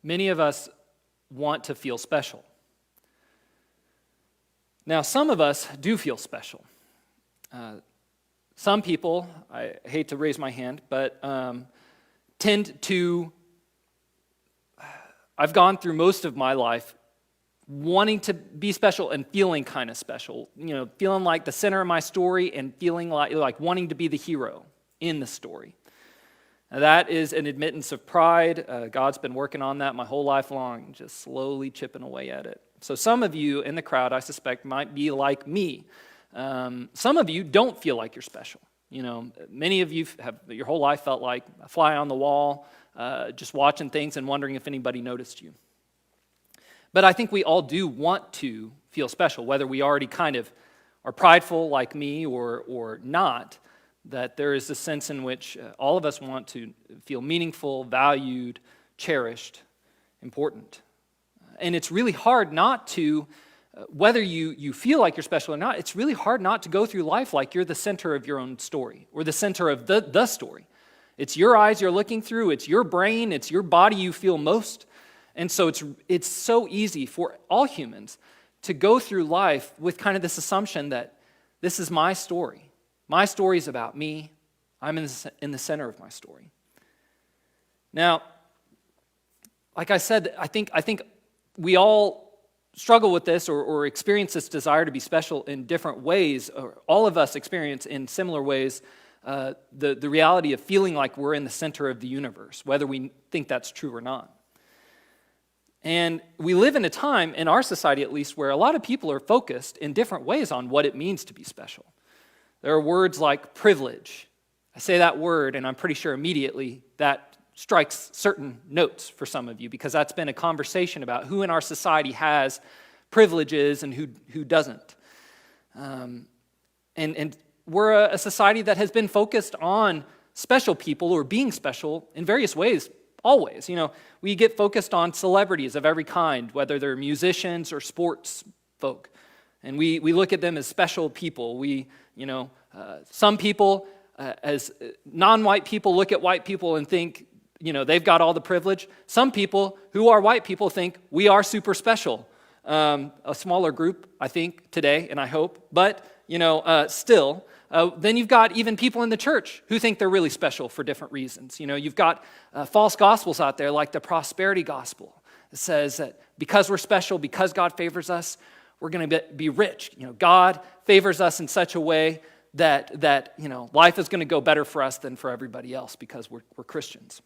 Many of us want to feel special. Now, some of us do feel special. Some people, I hate to raise my hand, but tend to, I've gone through most of my life wanting to be special and feeling kind of special, feeling like the center of my story and feeling like wanting to be the hero in the story. Now, that is an admittance of pride. God's been working on that my whole life long, just slowly chipping away at it. So some of you in the crowd, I suspect, might be like me. Some of you don't feel like you're special. Many of you have your whole life felt like a fly on the wall, just watching things and wondering if anybody noticed you. But I think we all do want to feel special, whether we already kind of are prideful like me or not, that there is a sense in which all of us want to feel meaningful, valued, cherished, important. And it's really hard not to, whether you feel like you're special or not, it's really hard not to go through life like you're the center of your own story or the center of the story. It's your eyes you're looking through, it's your brain, it's your body you feel most. And so it's so easy for all humans to go through life with kind of this assumption that this is my story. My story is about me. I'm in the center of my story. Now, like I said, I think we all struggle with this or experience this desire to be special in different ways. Or all of us experience in similar ways the reality of feeling like we're in the center of the universe, whether we think that's true or not. And we live in a time, in our society at least, where a lot of people are focused in different ways on what it means to be special. There are words like privilege. I say that word, and I'm pretty sure immediately that strikes certain notes for some of you, because that's been a conversation about who in our society has privileges and who doesn't. And we're a society that has been focused on special people or being special in various ways. Always, we get focused on celebrities of every kind, whether they're musicians or sports folk, and we look at them as special people. Some people, as non-white people, look at white people and think, they've got all the privilege. Some people who are white people think we are super special. A smaller group, I think, today, and I hope, but still. Then you've got even people in the church who think they're really special for different reasons. You've got false gospels out there like the prosperity gospel. It says that because we're special, because God favors us, we're going to be rich. God favors us in such a way that life is going to go better for us than for everybody else because we're Christians.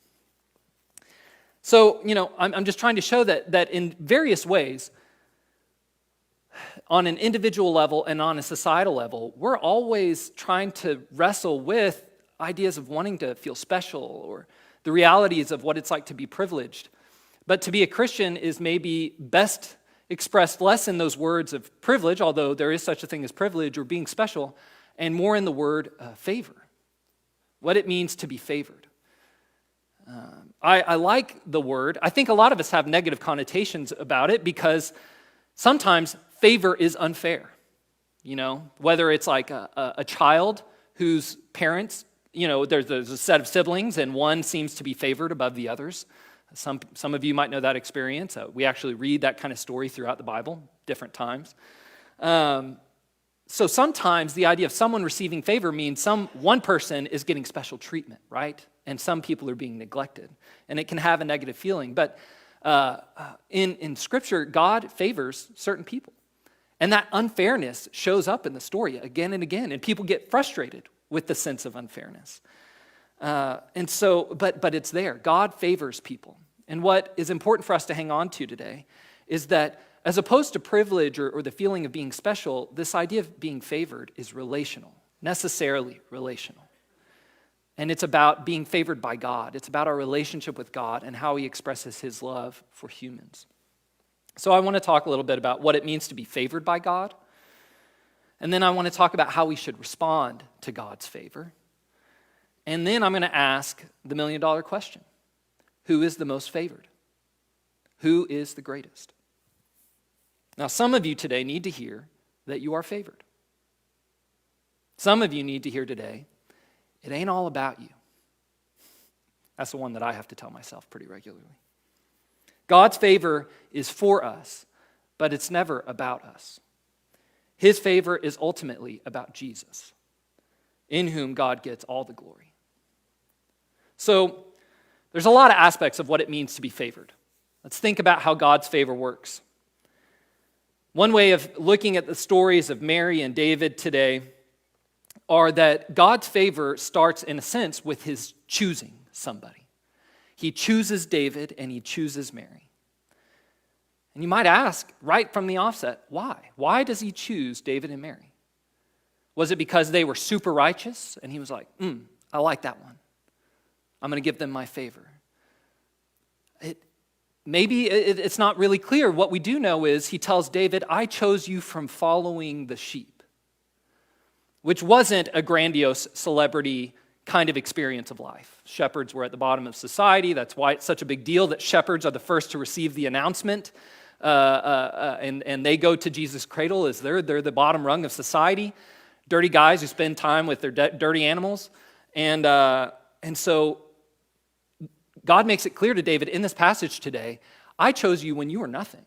So, I'm just trying to show that in various ways, on an individual level and on a societal level, we're always trying to wrestle with ideas of wanting to feel special or the realities of what it's like to be privileged. But to be a Christian is maybe best expressed less in those words of privilege, although there is such a thing as privilege or being special, and more in the word favor, what it means to be favored. I like the word. I think a lot of us have negative connotations about it because sometimes favor is unfair, whether it's like a child whose parents, there's a set of siblings and one seems to be favored above the others. Some of you might know that experience. We actually read that kind of story throughout the Bible, different times. So sometimes the idea of someone receiving favor means one person is getting special treatment, right? And some people are being neglected. And it can have a negative feeling. But in Scripture, God favors certain people. And that unfairness shows up in the story again and again. And people get frustrated with the sense of unfairness. But it's there. God favors people. And what is important for us to hang on to today is that as opposed to privilege or the feeling of being special, this idea of being favored is relational, necessarily relational. And it's about being favored by God. It's about our relationship with God and how he expresses his love for humans. So I want to talk a little bit about what it means to be favored by God. And then I want to talk about how we should respond to God's favor. And then I'm going to ask the million-dollar question. Who is the most favored? Who is the greatest? Now, some of you today need to hear that you are favored. Some of you need to hear today, it ain't all about you. That's the one that I have to tell myself pretty regularly. God's favor is for us, but it's never about us. His favor is ultimately about Jesus, in whom God gets all the glory. So there's a lot of aspects of what it means to be favored. Let's think about how God's favor works. One way of looking at the stories of Mary and David today are that God's favor starts, in a sense, with his choosing somebody. He chooses David and he chooses Mary. And you might ask, right from the offset, why? Why does he choose David and Mary? Was it because they were super righteous and he was like, I like that one. I'm going to give them my favor. Maybe it's not really clear. What we do know is he tells David, I chose you from following the sheep, which wasn't a grandiose celebrity kind of experience of life. Shepherds were at the bottom of society. That's why it's such a big deal that shepherds are the first to receive the announcement. And they go to Jesus' cradle as they're the bottom rung of society. Dirty guys who spend time with their dirty animals. And so God makes it clear to David in this passage today, I chose you when you were nothing,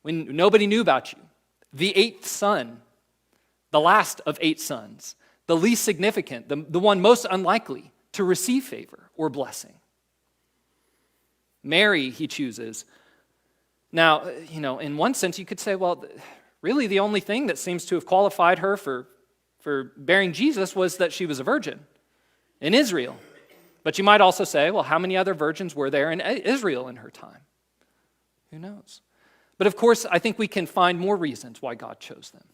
when nobody knew about you. The eighth son, the last of 8 sons, the least significant, the one most unlikely to receive favor or blessing. Mary, he chooses. Now, in one sense, you could say, well, really the only thing that seems to have qualified her for bearing Jesus was that she was a virgin in Israel. But you might also say, well, how many other virgins were there in Israel in her time? Who knows? But of course, I think we can find more reasons why God chose them.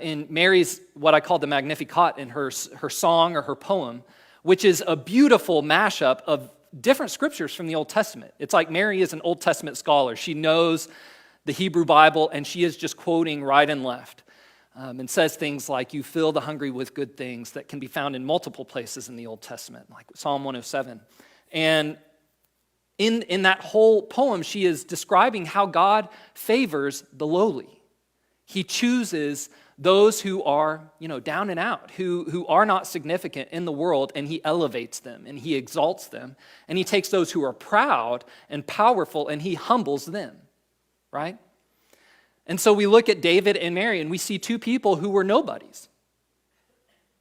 In Mary's, what I call the Magnificat, in her song or her poem, which is a beautiful mashup of different scriptures from the Old Testament. It's like Mary is an Old Testament scholar. She knows the Hebrew Bible, and she is just quoting right and left. And says things like, you fill the hungry with good things, that can be found in multiple places in the Old Testament, like Psalm 107. And in that whole poem, she is describing how God favors the lowly. He chooses those who are, down and out, who are not significant in the world, and he elevates them, and he exalts them. And he takes those who are proud and powerful, and he humbles them, right? And so we look at David and Mary, and we see 2 people who were nobodies,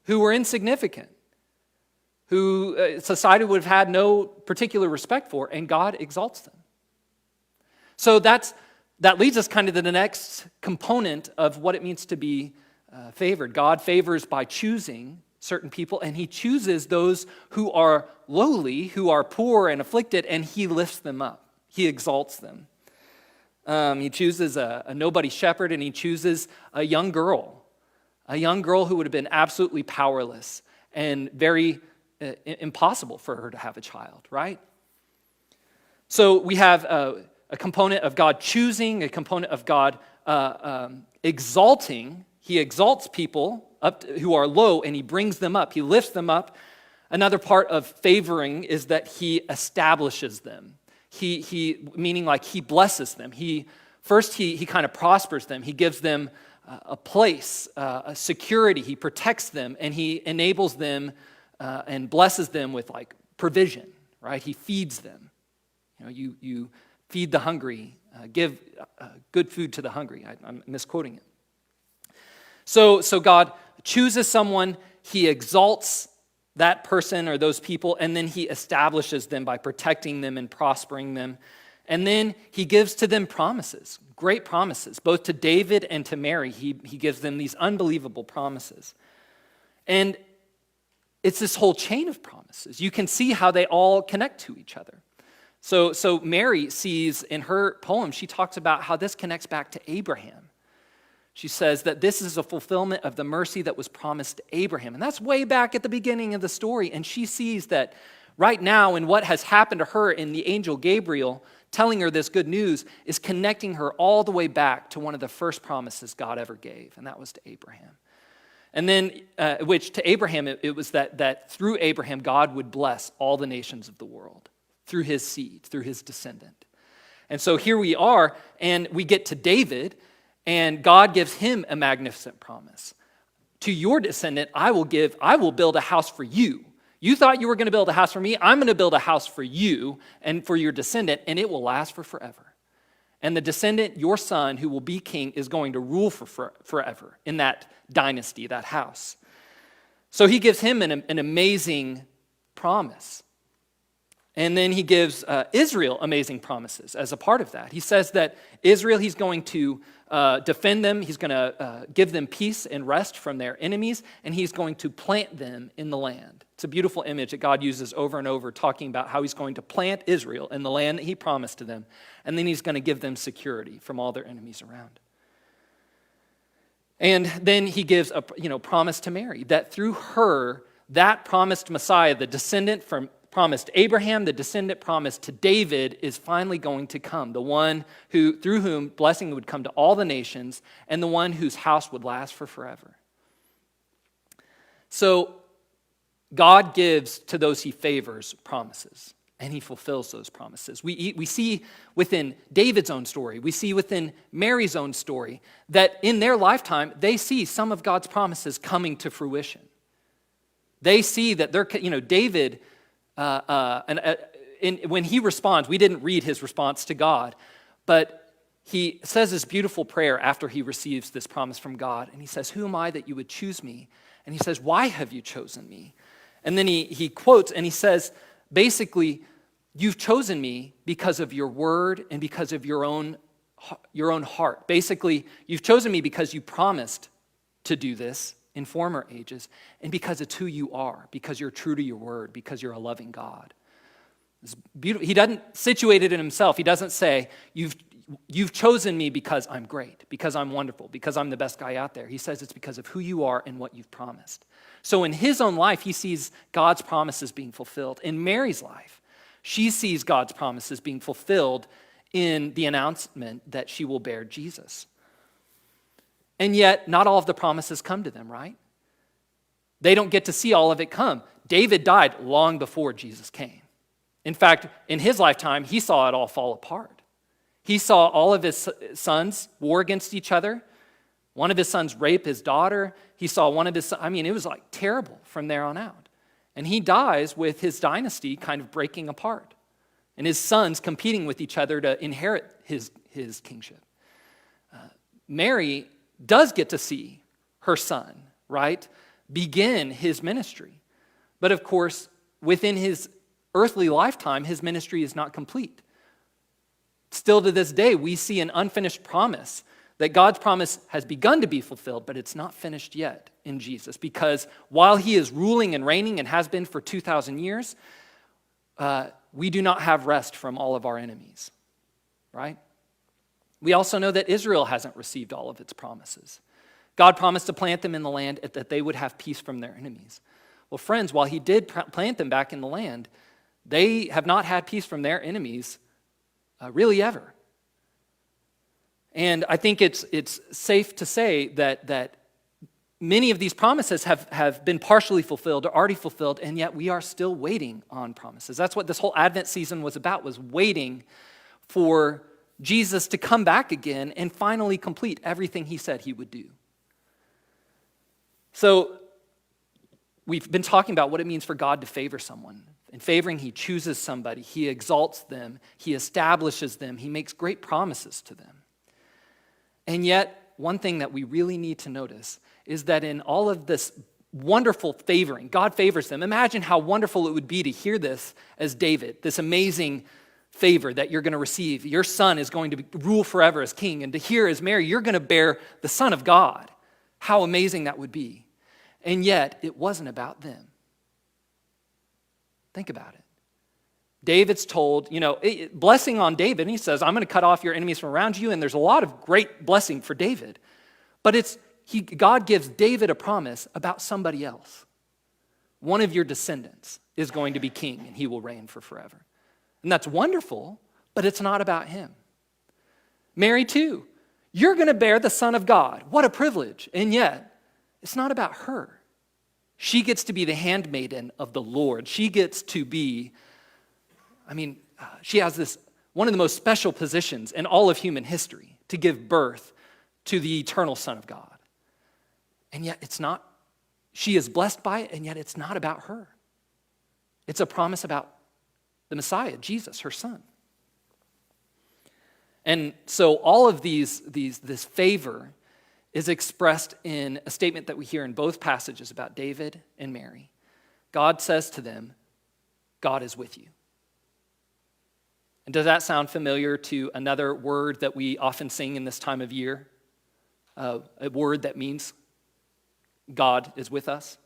who were insignificant, who society would have had no particular respect for, and God exalts them. So that leads us kind of to the next component of what it means to be favored. God favors by choosing certain people, and he chooses those who are lowly, who are poor and afflicted, and he lifts them up. He exalts them. He chooses a nobody shepherd, and he chooses a young girl who would have been absolutely powerless and very impossible for her to have a child, right? So we have a component of God choosing, a component of God exalting. He exalts people up who are low, and he brings them up. He lifts them up. Another part of favoring is that he establishes them. He meaning like he blesses them. He kind of prospers them. He gives them a place, a security. He protects them, and he enables them and blesses them with like provision, right? He feeds them. You feed the hungry, give good food to the hungry. I'm misquoting it. So God chooses someone, he exalts that person or those people, and then he establishes them by protecting them and prospering them. And then he gives to them promises, great promises, both to David and to Mary. He gives them these unbelievable promises. And it's this whole chain of promises. You can see how they all connect to each other. So Mary sees in her poem, she talks about how this connects back to Abraham. She says that this is a fulfillment of the mercy that was promised to Abraham. And that's way back at the beginning of the story. And she sees that right now in what has happened to her in the angel Gabriel telling her this good news is connecting her all the way back to one of the first promises God ever gave. And that was to Abraham. And then, which to Abraham, it was that through Abraham, God would bless all the nations of the world through his seed, through his descendant. And so here we are, and we get to David, and God gives him a magnificent promise. To your descendant, I will build a house for you. You thought you were going to build a house for me. I'm going to build a house for you and for your descendant, and it will last for forever. And the descendant, your son, who will be king, is going to rule for forever in that dynasty, that house. So he gives him an amazing promise. And then he gives Israel amazing promises as a part of that. He says that Israel, he's going to defend them. He's going to give them peace and rest from their enemies, and he's going to plant them in the land. It's a beautiful image that God uses over and over, talking about how he's going to plant Israel in the land that he promised to them, and then he's going to give them security from all their enemies around. And then he gives a promise to Mary, that through her, that promised Messiah, the descendant from promised Abraham, the descendant promised to David, is finally going to come, the one who through whom blessing would come to all the nations, and the one whose house would last for forever. So God gives to those he favors promises, and he fulfills those promises. We see within David's own story, we see within Mary's own story, that in their lifetime, they see some of God's promises coming to fruition. They see that David, when he responds, we didn't read his response to God, but he says this beautiful prayer after he receives this promise from God, and he says, "Who am I that you would choose me?" And he says, "Why have you chosen me?" And then he quotes and he says, basically, "You've chosen me because of your word and because of your own heart." Basically, you've chosen me because you promised to do this in former ages, and because it's who you are, because you're true to your word, because you're a loving God. It's beautiful. He doesn't situate it in himself. He doesn't say, you've chosen me because I'm great, because I'm wonderful, because I'm the best guy out there. He says it's because of who you are and what you've promised. So in his own life, he sees God's promises being fulfilled. In Mary's life, she sees God's promises being fulfilled in the announcement that she will bear Jesus. And yet, not all of the promises come to them, right? They don't get to see all of it come. David died long before Jesus came. In fact, in his lifetime, he saw it all fall apart. He saw all of his sons war against each other. One of his sons rape his daughter. He saw one of his, it was like terrible from there on out. And he dies with his dynasty kind of breaking apart, and his sons competing with each other to inherit his kingship. Mary does get to see her son, right, begin his ministry. But of course, within his earthly lifetime, his ministry is not complete. Still to this day, we see an unfinished promise, that God's promise has begun to be fulfilled, but it's not finished yet in Jesus, because while he is ruling and reigning and has been for 2,000 years, we do not have rest from all of our enemies, right? We also know that Israel hasn't received all of its promises. God promised to plant them in the land that they would have peace from their enemies. Well, friends, while he did plant them back in the land, they have not had peace from their enemies really ever. And I think it's safe to say that many of these promises have been partially fulfilled or already fulfilled, and yet we are still waiting on promises. That's what this whole Advent season was about, was waiting for Jesus to come back again and finally complete everything he said he would do. So we've been talking about what it means for God to favor someone. In favoring, he chooses somebody, he exalts them, he establishes them, he makes great promises to them. And yet, one thing that we really need to notice is that in all of this wonderful favoring, God favors them. Imagine how wonderful it would be to hear this as David, this amazing favor that you're going to receive. Your son is going to rule forever as king, and to hear as Mary, you're going to bear the Son of God. How amazing that would be. And yet, it wasn't about them. Think about it. David's told, blessing on David, and he says, I'm going to cut off your enemies from around you, and there's a lot of great blessing for David. But God gives David a promise about somebody else. One of your descendants is going to be king, and he will reign for forever. And that's wonderful, but it's not about him. Mary, too. You're going to bear the Son of God. What a privilege. And yet, it's not about her. She gets to be the handmaiden of the Lord. She gets to be, she has this, one of the most special positions in all of human history, to give birth to the eternal Son of God. And yet it's not, she is blessed by it, and yet it's not about her. It's a promise about the Messiah, Jesus, her son. And so all of this favor is expressed in a statement that we hear in both passages about David and Mary. God says to them, God is with you. And does that sound familiar to another word that we often sing in this time of year? A word that means God is with us?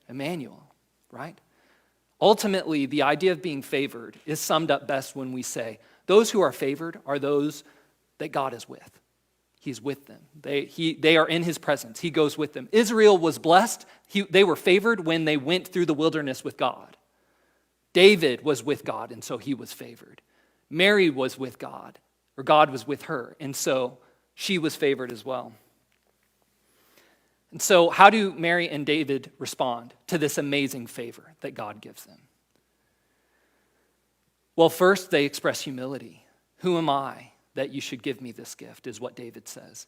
Emmanuel, right? Ultimately, the idea of being favored is summed up best when we say, those who are favored are those that God is with. He's with them. They are in his presence. He goes with them. Israel was blessed. They were favored when they went through the wilderness with God. David was with God, and so he was favored. Mary was with God, or God was with her, and so she was favored as well. And so how do Mary and David respond to this amazing favor that God gives them? Well, first they express humility. Who am I that you should give me this gift, is what David says.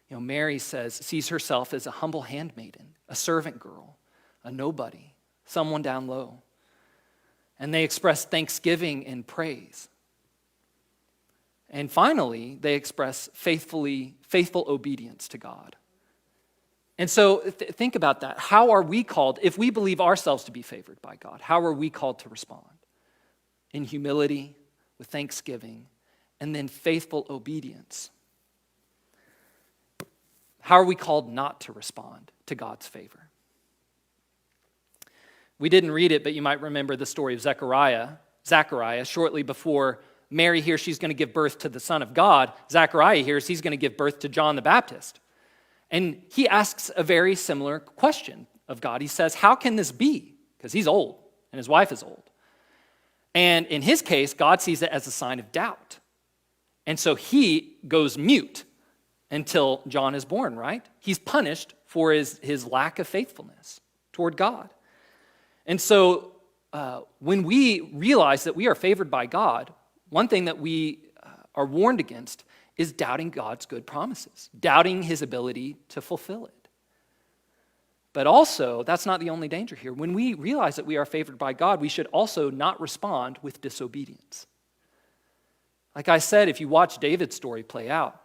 Mary sees herself as a humble handmaiden, a servant girl, a nobody, someone down low. And they express thanksgiving and praise. And finally, they express faithful obedience to God. And so think about that. How are we called, if we believe ourselves to be favored by God, how are we called to respond? In humility, with thanksgiving, and then faithful obedience. How are we called not to respond to God's favor? We didn't read it, but you might remember the story of Zechariah, shortly before Mary hears she's going to give birth to the Son of God. Zechariah hears he's going to give birth to John the Baptist. And he asks a very similar question of God. He says, how can this be? Because he's old and his wife is old. And in his case, God sees it as a sign of doubt. And so he goes mute until John is born, right? He's punished for his lack of faithfulness toward God. And so when we realize that we are favored by God, one thing that we are warned against is doubting God's good promises, doubting his ability to fulfill it. But also, that's not the only danger here. When we realize that we are favored by God, we should also not respond with disobedience. Like I said, if you watch David's story play out,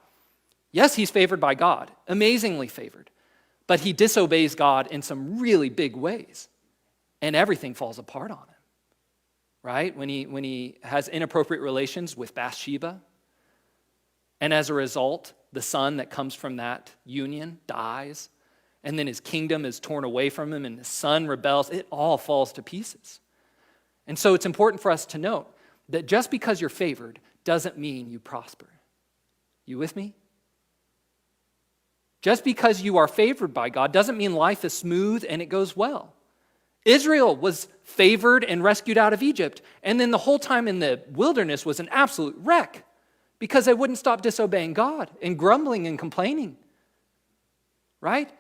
yes, he's favored by God, amazingly favored, but he disobeys God in some really big ways, and everything falls apart on him, right? When he has inappropriate relations with Bathsheba, and as a result, the son that comes from that union dies, and then his kingdom is torn away from him, and his son rebels. It all falls to pieces. And so it's important for us to note that just because you're favored doesn't mean you prosper. You with me? Just because you are favored by God doesn't mean life is smooth and it goes well. Israel was favored and rescued out of Egypt, and then the whole time in the wilderness was an absolute wreck because they wouldn't stop disobeying God and grumbling and complaining. Right?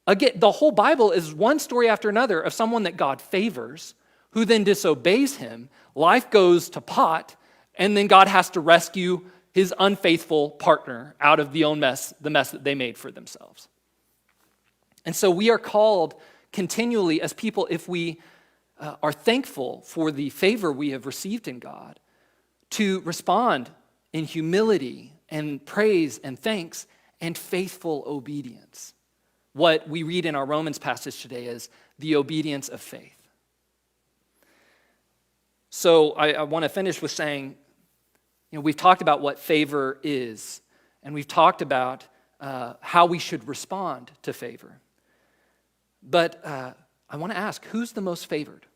Again, the whole Bible is one story after another of someone that God favors who then disobeys him. Life goes to pot, and then God has to rescue his unfaithful partner out of the mess that they made for themselves. And so we are called continually as people, if we are thankful for the favor we have received in God, to respond in humility and praise and thanks and faithful obedience. What we read in our Romans passage today is the obedience of faith. So I want to finish with saying, we've talked about what favor is, and we've talked about how we should respond to favor. But I want to ask, who's the most favored?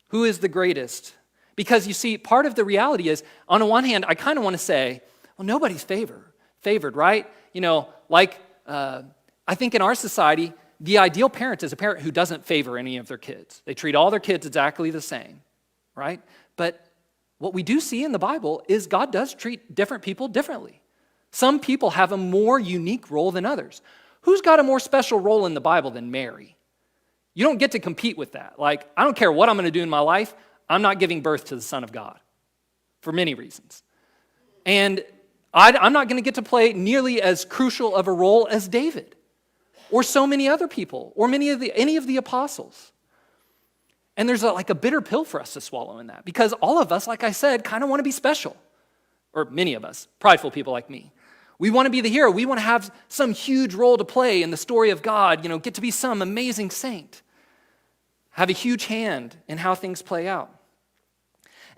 Who is the greatest? Because you see, part of the reality is, on the one hand, I kind of want to say, well, nobody's favored, right? I think in our society, the ideal parent is a parent who doesn't favor any of their kids. They treat all their kids exactly the same, right? But what we do see in the Bible is God does treat different people differently. Some people have a more unique role than others. Who's got a more special role in the Bible than Mary? You don't get to compete with that. I don't care what I'm going to do in my life, I'm not giving birth to the Son of God for many reasons. And I'm not going to get to play nearly as crucial of a role as David or so many other people or any of the apostles. And there's like a bitter pill for us to swallow in that, because all of us, like I said, kind of want to be special. Or many of us, prideful people like me. We want to be the hero. We want to have some huge role to play in the story of God, get to be some amazing saint. Have a huge hand in how things play out.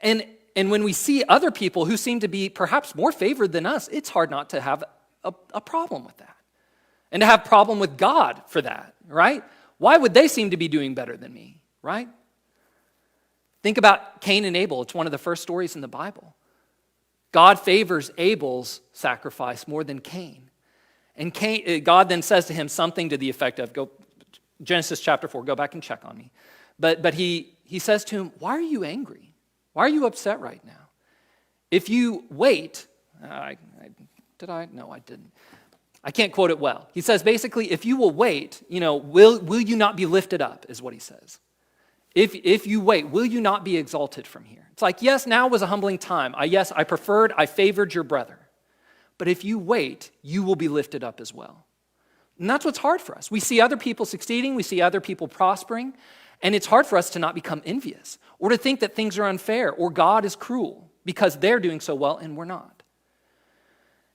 And when we see other people who seem to be perhaps more favored than us, it's hard not to have a problem with that. And to have a problem with God for that, right? Why would they seem to be doing better than me, right? Think about Cain and Abel. It's one of the first stories in the Bible. God favors Abel's sacrifice more than Cain. And God then says to him something to the effect of, Genesis chapter 4, go back and check on me. But he says to him, why are you angry? Why are you upset right now? If you wait, did I? No, I didn't. I can't quote it well. He says basically, if you will wait, will you not be lifted up, is what he says. If you wait, will you not be exalted from here? It's like, yes, now was a humbling time. I favored your brother. But if you wait, you will be lifted up as well. And that's what's hard for us. We see other people succeeding, we see other people prospering, and it's hard for us to not become envious or to think that things are unfair or God is cruel because they're doing so well and we're not.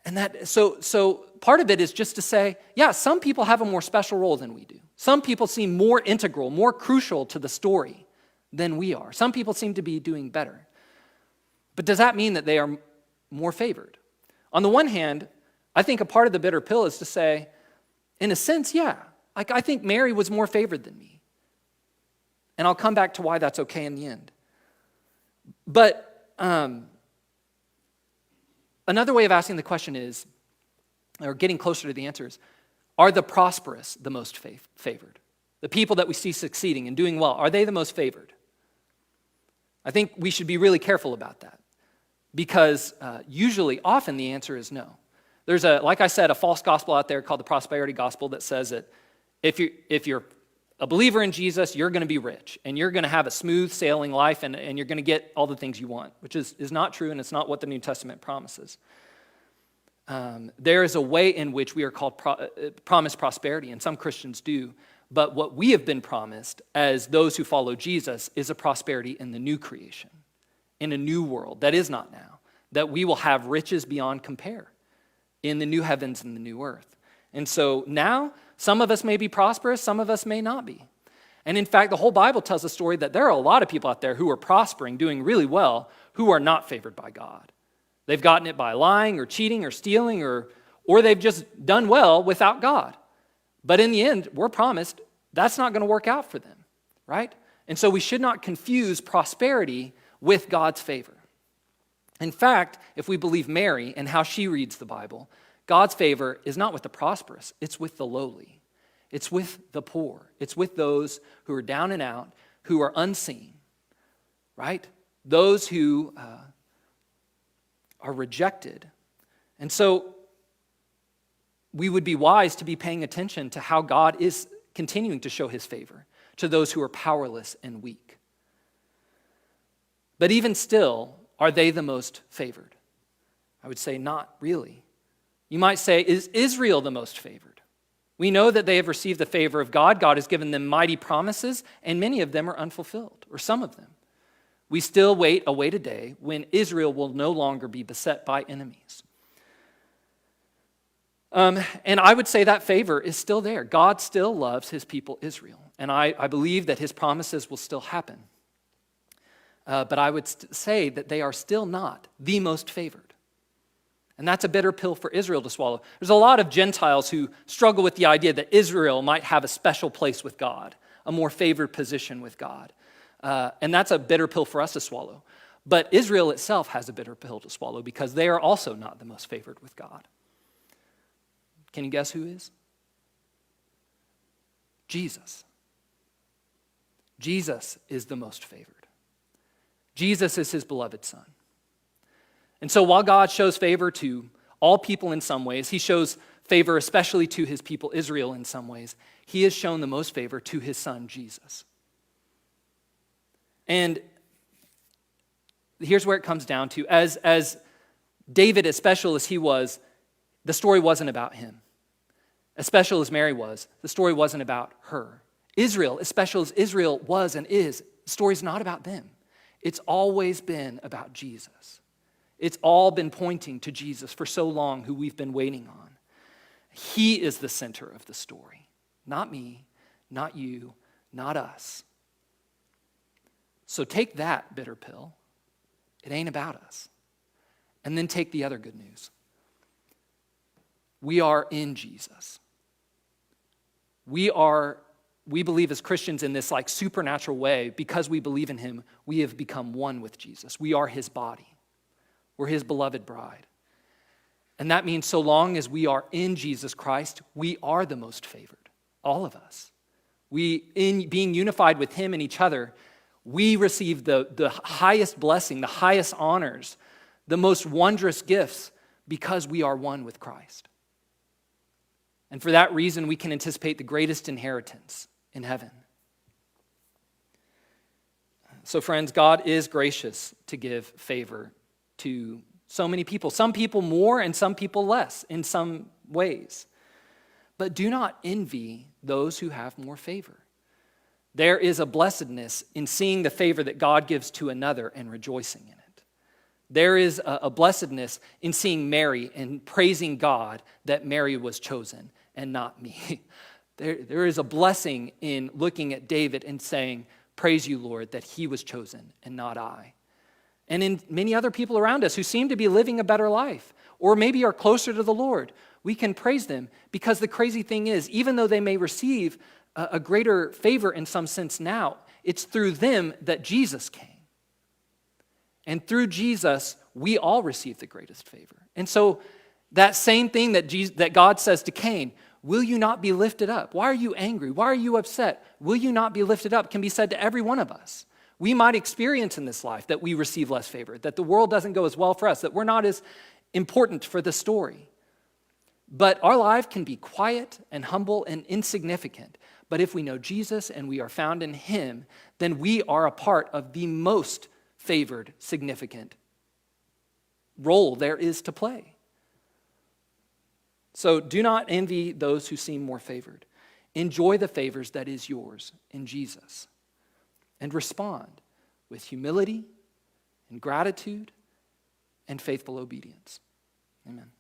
And so part of it is just to say, yeah, some people have a more special role than we do. Some people seem more integral, more crucial to the story than we are. Some people seem to be doing better. But does that mean that they are more favored? On the one hand, I think a part of the bitter pill is to say, in a sense, yeah, I think Mary was more favored than me. And I'll come back to why that's okay in the end. But another way of asking the question is, or getting closer to the answer is, are the prosperous the most favored? The people that we see succeeding and doing well, are they the most favored? I think we should be really careful about that because often the answer is no. There's like I said, a false gospel out there called the prosperity gospel that says that if you're a believer in Jesus, you're going to be rich and you're going to have a smooth sailing life and you're going to get all the things you want, which is not true and it's not what the New Testament promises. There is a way in which we are called promised prosperity, and some Christians do. But what we have been promised as those who follow Jesus is a prosperity in the new creation, in a new world that is not now, that we will have riches beyond compare in the new heavens and the new earth. And so now, some of us may be prosperous, some of us may not be. And in fact, the whole Bible tells a story that there are a lot of people out there who are prospering, doing really well, who are not favored by God. They've gotten it by lying or cheating or stealing or they've just done well without God. But in the end, we're promised that's not going to work out for them, right? And so we should not confuse prosperity with God's favor. In fact, if we believe Mary and how she reads the Bible, God's favor is not with the prosperous, it's with the lowly. It's with the poor. It's with those who are down and out, who are unseen, right? Those who are rejected. And so we would be wise to be paying attention to how God is continuing to show his favor to those who are powerless and weak. But even still, are they the most favored? I would say not really. You might say, is Israel the most favored? We know that they have received the favor of God. God has given them mighty promises, and many of them are unfulfilled, or some of them. We still await a day when Israel will no longer be beset by enemies. And I would say that favor is still there. God still loves his people Israel. And I believe that his promises will still happen. But I would say that they are still not the most favored. And that's a bitter pill for Israel to swallow. There's a lot of Gentiles who struggle with the idea that Israel might have a special place with God, a more favored position with God. And that's a bitter pill for us to swallow. But Israel itself has a bitter pill to swallow because they are also not the most favored with God. Can you guess who is? Jesus. Jesus is the most favored. Jesus is his beloved Son. And so while God shows favor to all people in some ways, he shows favor especially to his people Israel in some ways, he has shown the most favor to his Son, Jesus. And here's where it comes down to. As David, as special as he was, the story wasn't about him. As special as Mary was, the story wasn't about her. Israel, as special as Israel was and is, The story's not about them. It's always been about Jesus. It's all been pointing to Jesus for so long, who we've been waiting on. He is the center of the story, not me, not you, not us. So take that bitter pill. It ain't about us. And then take the other good news. We are in Jesus. We believe as Christians in this like supernatural way, because we believe in him, we have become one with Jesus. We are his body. We're his beloved bride. And that means so long as we are in Jesus Christ, we are the most favored, all of us. In being unified with him and each other, we receive the highest blessing, the highest honors, the most wondrous gifts, because we are one with Christ. And for that reason, we can anticipate the greatest inheritance in heaven. So friends, God is gracious to give favor to so many people. Some people more and some people less in some ways. But do not envy those who have more favor. There is a blessedness in seeing the favor that God gives to another and rejoicing in it. There is a blessedness in seeing Mary and praising God that Mary was chosen and not me. There is a blessing in looking at David and saying, praise you, Lord, that he was chosen and not I. And in many other people around us who seem to be living a better life or maybe are closer to the Lord, we can praise them, because the crazy thing is, even though they may receive a greater favor in some sense now, it's through them that Jesus came. And through Jesus, we all receive the greatest favor. And so that same thing that God says to Cain, will you not be lifted up? Why are you angry? Why are you upset? Will you not be lifted up? Can be said to every one of us. We might experience in this life that we receive less favor, that the world doesn't go as well for us, that we're not as important for the story. But our life can be quiet and humble and insignificant. But if we know Jesus and we are found in him, then we are a part of the most favored, significant role there is to play. So do not envy those who seem more favored. Enjoy the favors that is yours in Jesus. And respond with humility and gratitude and faithful obedience. Amen.